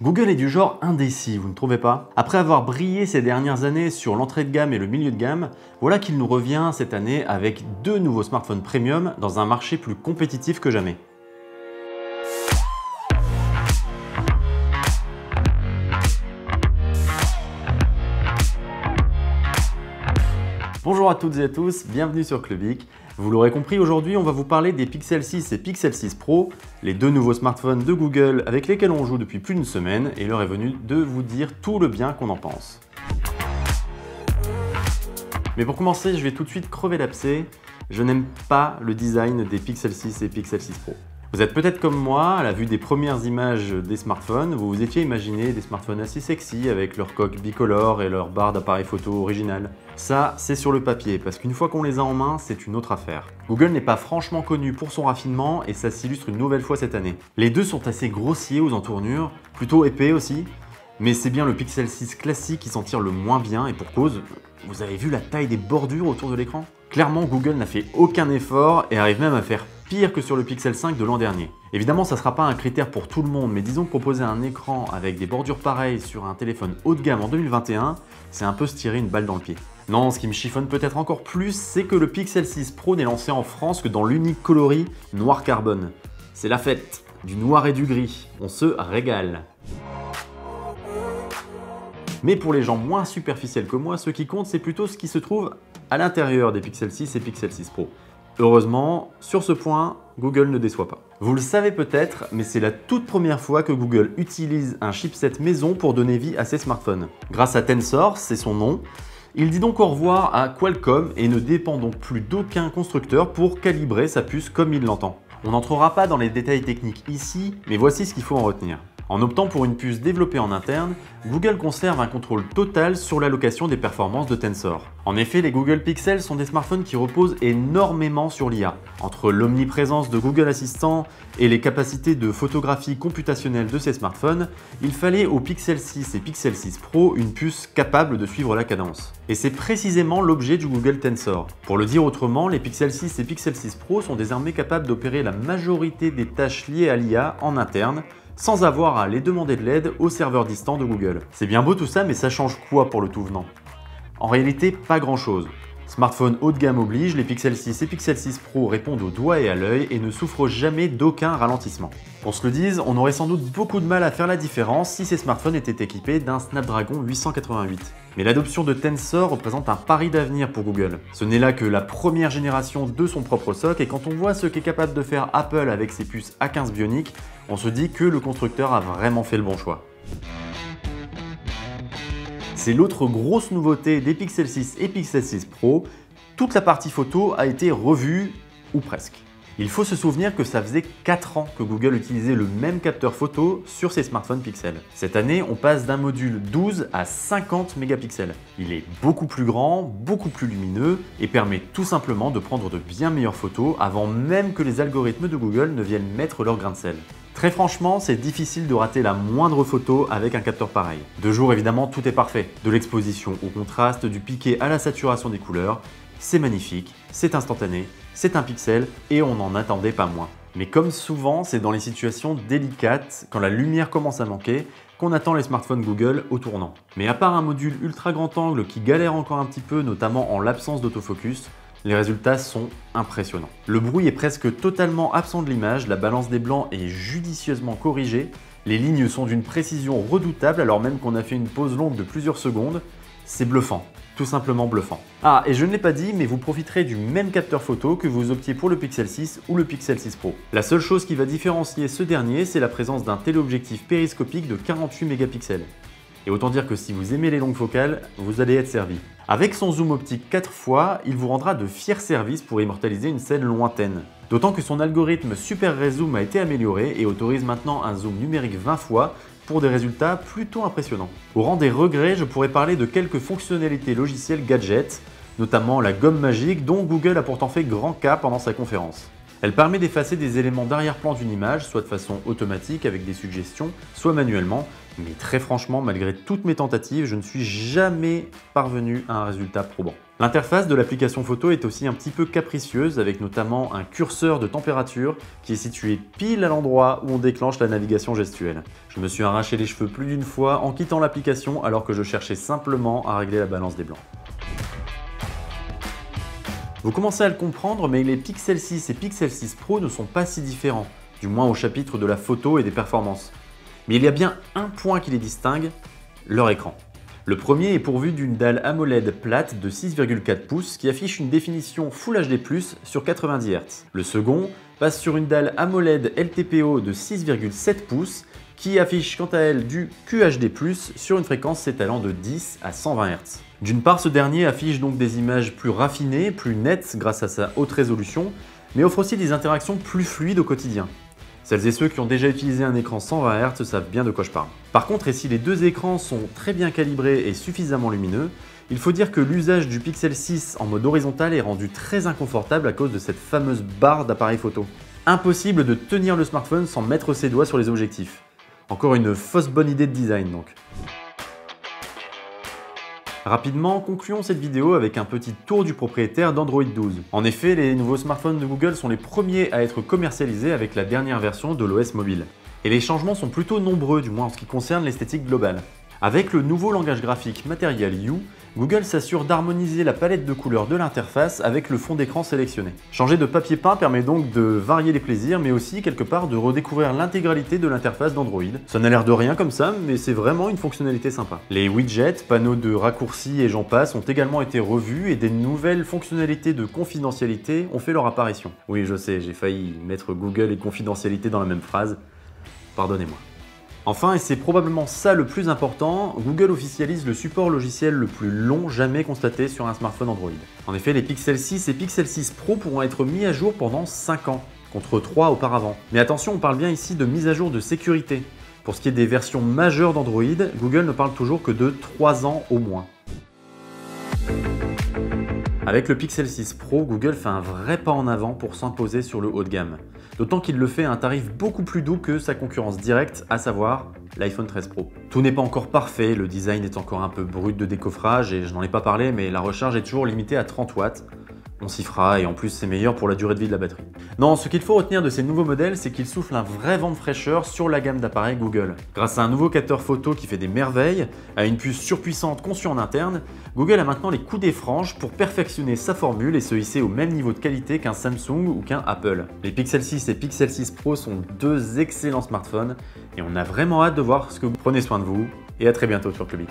Google est du genre indécis, vous ne trouvez pas? Après avoir brillé ces dernières années sur l'entrée de gamme et le milieu de gamme, voilà qu'il nous revient cette année avec deux nouveaux smartphones premium dans un marché plus compétitif que jamais. Bonjour à toutes et à tous, bienvenue sur Clubic. Vous l'aurez compris, aujourd'hui on va vous parler des Pixel 6 et Pixel 6 Pro, les deux nouveaux smartphones de Google avec lesquels on joue depuis plus d'une semaine et l'heure est venue de vous dire tout le bien qu'on en pense. Mais pour commencer, je vais tout de suite crever l'abcès, je n'aime pas le design des Pixel 6 et Pixel 6 Pro. Vous êtes peut-être comme moi, à la vue des premières images des smartphones, vous vous étiez imaginé des smartphones assez sexy avec leur coque bicolore et leur barre d'appareil photo original. Ça, c'est sur le papier, parce qu'une fois qu'on les a en main, c'est une autre affaire. Google n'est pas franchement connu pour son raffinement et ça s'illustre une nouvelle fois cette année. Les deux sont assez grossiers aux entournures, plutôt épais aussi, mais c'est bien le Pixel 6 classique qui s'en tire le moins bien et pour cause, vous avez vu la taille des bordures autour de l'écran? Clairement, Google n'a fait aucun effort et arrive même à faire pire que sur le Pixel 5 de l'an dernier. Évidemment, ça ne sera pas un critère pour tout le monde, mais disons que proposer un écran avec des bordures pareilles sur un téléphone haut de gamme en 2021, c'est un peu se tirer une balle dans le pied. Non, ce qui me chiffonne peut-être encore plus, c'est que le Pixel 6 Pro n'est lancé en France que dans l'unique coloris noir carbone. C'est la fête, du noir et du gris, on se régale. Mais pour les gens moins superficiels que moi, ce qui compte, c'est plutôt ce qui se trouve à l'intérieur des Pixel 6 et Pixel 6 Pro. Heureusement, sur ce point, Google ne déçoit pas. Vous le savez peut-être, mais c'est la toute première fois que Google utilise un chipset maison pour donner vie à ses smartphones. Grâce à Tensor, c'est son nom, il dit donc au revoir à Qualcomm et ne dépend donc plus d'aucun constructeur pour calibrer sa puce comme il l'entend. On n'entrera pas dans les détails techniques ici, mais voici ce qu'il faut en retenir. En optant pour une puce développée en interne, Google conserve un contrôle total sur l'allocation des performances de Tensor. En effet, les Google Pixel sont des smartphones qui reposent énormément sur l'IA. Entre l'omniprésence de Google Assistant et les capacités de photographie computationnelle de ces smartphones, il fallait aux Pixel 6 et Pixel 6 Pro une puce capable de suivre la cadence. Et c'est précisément l'objet du Google Tensor. Pour le dire autrement, les Pixel 6 et Pixel 6 Pro sont désormais capables d'opérer la majorité des tâches liées à l'IA en interne, sans avoir à aller demander de l'aide au serveur distant de Google. C'est bien beau tout ça, mais ça change quoi pour le tout venant? En réalité, pas grand chose. Smartphone haut de gamme oblige, les Pixel 6 et Pixel 6 Pro répondent au doigt et à l'œil et ne souffrent jamais d'aucun ralentissement. Qu'on se le dise, on aurait sans doute beaucoup de mal à faire la différence si ces smartphones étaient équipés d'un Snapdragon 888. Mais l'adoption de Tensor représente un pari d'avenir pour Google. Ce n'est là que la première génération de son propre SoC et quand on voit ce qu'est capable de faire Apple avec ses puces A15 Bionic, on se dit que le constructeur a vraiment fait le bon choix. C'est l'autre grosse nouveauté des Pixel 6 et Pixel 6 Pro, toute la partie photo a été revue, ou presque. Il faut se souvenir que ça faisait 4 ans que Google utilisait le même capteur photo sur ses smartphones Pixel. Cette année, on passe d'un module 12 à 50 mégapixels. Il est beaucoup plus grand, beaucoup plus lumineux et permet tout simplement de prendre de bien meilleures photos avant même que les algorithmes de Google ne viennent mettre leur grain de sel. Très franchement, c'est difficile de rater la moindre photo avec un capteur pareil. De jour, évidemment, tout est parfait. De l'exposition au contraste, du piqué à la saturation des couleurs, c'est magnifique, c'est instantané, c'est un pixel et on n'en attendait pas moins. Mais comme souvent, c'est dans les situations délicates, quand la lumière commence à manquer, qu'on attend les smartphones Google au tournant. Mais à part un module ultra grand angle qui galère encore un petit peu, notamment en l'absence d'autofocus, les résultats sont impressionnants. Le bruit est presque totalement absent de l'image, la balance des blancs est judicieusement corrigée, les lignes sont d'une précision redoutable alors même qu'on a fait une pause longue de plusieurs secondes, c'est bluffant. Tout simplement bluffant. Ah, et je ne l'ai pas dit, mais vous profiterez du même capteur photo que vous optiez pour le Pixel 6 ou le Pixel 6 Pro. La seule chose qui va différencier ce dernier, c'est la présence d'un téléobjectif périscopique de 48 mégapixels. Et autant dire que si vous aimez les longues focales, vous allez être servi. Avec son zoom optique 4 fois, il vous rendra de fiers services pour immortaliser une scène lointaine. D'autant que son algorithme Super Rezoom a été amélioré et autorise maintenant un zoom numérique 20 fois, pour des résultats plutôt impressionnants. Au rang des regrets, je pourrais parler de quelques fonctionnalités logicielles gadgets, notamment la gomme magique dont Google a pourtant fait grand cas pendant sa conférence. Elle permet d'effacer des éléments d'arrière-plan d'une image, soit de façon automatique avec des suggestions, soit manuellement, Mais très franchement, malgré toutes mes tentatives, je ne suis jamais parvenu à un résultat probant. L'interface de l'application photo est aussi un petit peu capricieuse, avec notamment un curseur de température qui est situé pile à l'endroit où on déclenche la navigation gestuelle. Je me suis arraché les cheveux plus d'une fois en quittant l'application alors que je cherchais simplement à régler la balance des blancs. Vous commencez à le comprendre, mais les Pixel 6 et Pixel 6 Pro ne sont pas si différents, du moins au chapitre de la photo et des performances. Mais il y a bien un point qui les distingue, leur écran. Le premier est pourvu d'une dalle AMOLED plate de 6,4 pouces qui affiche une définition Full HD+, sur 90 Hz. Le second passe sur une dalle AMOLED LTPO de 6,7 pouces qui affiche quant à elle du QHD+, sur une fréquence s'étalant de 10 à 120 Hz. D'une part, ce dernier affiche donc des images plus raffinées, plus nettes grâce à sa haute résolution, mais offre aussi des interactions plus fluides au quotidien. Celles et ceux qui ont déjà utilisé un écran 120 Hz savent bien de quoi je parle. Par contre, et si les deux écrans sont très bien calibrés et suffisamment lumineux, il faut dire que l'usage du Pixel 6 en mode horizontal est rendu très inconfortable à cause de cette fameuse barre d'appareil photo. Impossible de tenir le smartphone sans mettre ses doigts sur les objectifs. Encore une fausse bonne idée de design donc. Rapidement, concluons cette vidéo avec un petit tour du propriétaire d'Android 12. En effet, les nouveaux smartphones de Google sont les premiers à être commercialisés avec la dernière version de l'OS mobile. Et les changements sont plutôt nombreux, du moins en ce qui concerne l'esthétique globale. Avec le nouveau langage graphique Material You, Google s'assure d'harmoniser la palette de couleurs de l'interface avec le fond d'écran sélectionné. Changer de papier peint permet donc de varier les plaisirs, mais aussi quelque part de redécouvrir l'intégralité de l'interface d'Android. Ça n'a l'air de rien comme ça, mais c'est vraiment une fonctionnalité sympa. Les widgets, panneaux de raccourcis et j'en passe ont également été revus et des nouvelles fonctionnalités de confidentialité ont fait leur apparition. Oui, je sais, j'ai failli mettre Google et confidentialité dans la même phrase. Pardonnez-moi. Enfin, et c'est probablement ça le plus important, Google officialise le support logiciel le plus long jamais constaté sur un smartphone Android. En effet, les Pixel 6 et Pixel 6 Pro pourront être mis à jour pendant 5 ans, contre 3 auparavant. Mais attention, on parle bien ici de mise à jour de sécurité. Pour ce qui est des versions majeures d'Android, Google ne parle toujours que de 3 ans au moins. Avec le Pixel 6 Pro, Google fait un vrai pas en avant pour s'imposer sur le haut de gamme. D'autant qu'il le fait à un tarif beaucoup plus doux que sa concurrence directe, à savoir l'iPhone 13 Pro. Tout n'est pas encore parfait, le design est encore un peu brut de décoffrage et je n'en ai pas parlé, mais la recharge est toujours limitée à 30 watts. On s'y fera et en plus c'est meilleur pour la durée de vie de la batterie. Non, ce qu'il faut retenir de ces nouveaux modèles, c'est qu'ils soufflent un vrai vent de fraîcheur sur la gamme d'appareils Google. Grâce à un nouveau capteur photo qui fait des merveilles, à une puce surpuissante conçue en interne, Google a maintenant les coups des franges pour perfectionner sa formule et se hisser au même niveau de qualité qu'un Samsung ou qu'un Apple. Les Pixel 6 et Pixel 6 Pro sont deux excellents smartphones et on a vraiment hâte de voir ce que vous prenez soin de vous et à très bientôt sur Clubic.